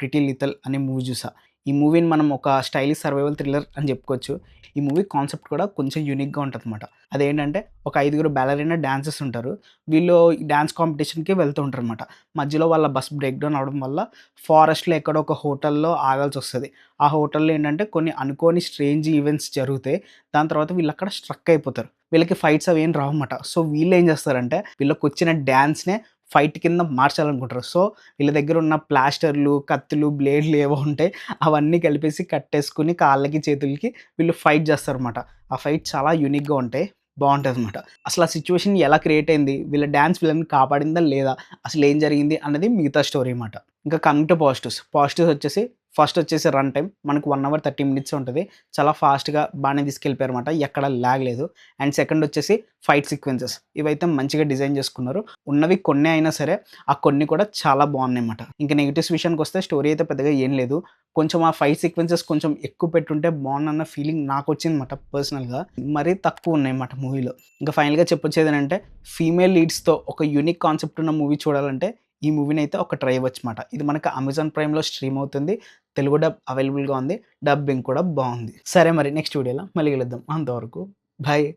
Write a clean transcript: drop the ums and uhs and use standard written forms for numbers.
'Pretty little' అనే movie చూసా. ఈ మూవీని మనం ఒక స్టైలిష్ సర్వైవల్ థ్రిల్లర్ అని చెప్పుకోవచ్చు. ఈ మూవీ కాన్సెప్ట్ కూడా కొంచెం యూనిక్‌గా ఉంటదనమాట. అదేంటంటే ఒక ఐదుగురు బాలెరినా డాన్సర్స్ ఉంటారు. వీళ్ళు డాన్స్ కాంపిటీషన్‌కి వెళ్తూ ఉంటారనమాట. మధ్యలో వాళ్ళ బస్ బ్రేక్ డౌన్ అవ్వడం వల్ల ఫారెస్ట్‌లో ఎక్కడో ఒక హోటల్‌లో ఆగాల్సొస్తది. ఆ హోటల్‌లో ఏంటంటే కొన్ని అనుకోని స్ట్రేంజ్ ఈవెంట్స్ జరుగుతాయి. దాని తర్వాత వీళ్ళక్కడ స్ట్రక్ అయిపోతారు. వీళ్ళకి ఫైట్స్ అవేం రావన్నమాట. సో, వీళ్ళేం చేస్తారంటే వీళ్ళకొచ్చిన డాన్స్‌నే ఫైట్ కింద మార్చాలనుకుంటారు. సో, వీళ్ళ దగ్గరున్న ప్లాస్టర్‌లు, కత్తులు, బ్లేడ్లు ఏవో ఉంటాయి. అవన్నీ కలిపేసి కట్టేసుకొని కాళ్ళకి, చేతులకి వీళ్ళు ఫైట్ చేస్తారనమాట. ఆ ఫైట్ చాలా యూనిక్‌గా ఉంటాయి. బావుంటదనమాట. అసలు ఆ సిట్యుయేషన్ ఎలా క్రియేట్ అయింది? వీళ్ళ డాన్స్ వీళ్ళని కాపాడిందా లేదా? అసలేం జరిగింది అన్నది మిగతా స్టోరీ మాట. ఇంకా కమింగ్ టు పాజిటివ్స్. పాజిటివ్స్ వచ్చేసి ఫస్ట్ వచ్చేసి రన్ టైమ్. మనకు 1 అవర్ 30 మినిట్స్ ఉంటది. చాలా ఫాస్ట్‌గా బానే తీసుకెళ్ళిపోయారన్నమాట. ఎక్కడ ల్యాగ్ లేదు. అండ్ సెకండ్ వచ్చేసి ఫైట్ సీక్వెన్సెస్. ఇవైతే మంచిగా డిజైన్ చేసుకున్నారు. ఉన్నవి కొన్నే అయినా సరే, ఆ కొన్ని కూడా చాలా బాగున్నాయన్నమాట. ఇంకా నెగెటివ్స్ విషయానికొస్తే స్టోరీ అయితే పెద్దగా ఏం లేదు. కొంచెం ఆ ఫైట్ సీక్వెన్సెస్ కొంచెం ఎక్కువ పెట్టుంటే బావుండన్న ఫీలింగ్ నాకొచ్చిందన్నమాట పర్సనల్‌గా. మరీ తక్కువున్నాయన్నమాట మూవీలో. ఇంకా ఫైనల్‌గా చెప్పొచ్చేదేంటంటే, ఫీమేల్ లీడ్స్‌తో ఒక యూనిక్ కాన్సెప్ట్ ఉన్న మూవీ చూడాలంటే, ఈ మూవీనైతే ఒక ట్రై ఇవ్వచ్చుమాట. ఇది మనకు అమెజాన్ ప్రైమ్‌లో స్ట్రీమ్ అవుతుంది. తెలుగు డబ్ అవైలబుల్‌గా ఉంది. డబ్బింగ్ కూడా బావుంది. సరే మరి నెక్స్ట్ వీడియోలో మళ్ళీ కలుద్దాం. అంతవరకు బాయ్.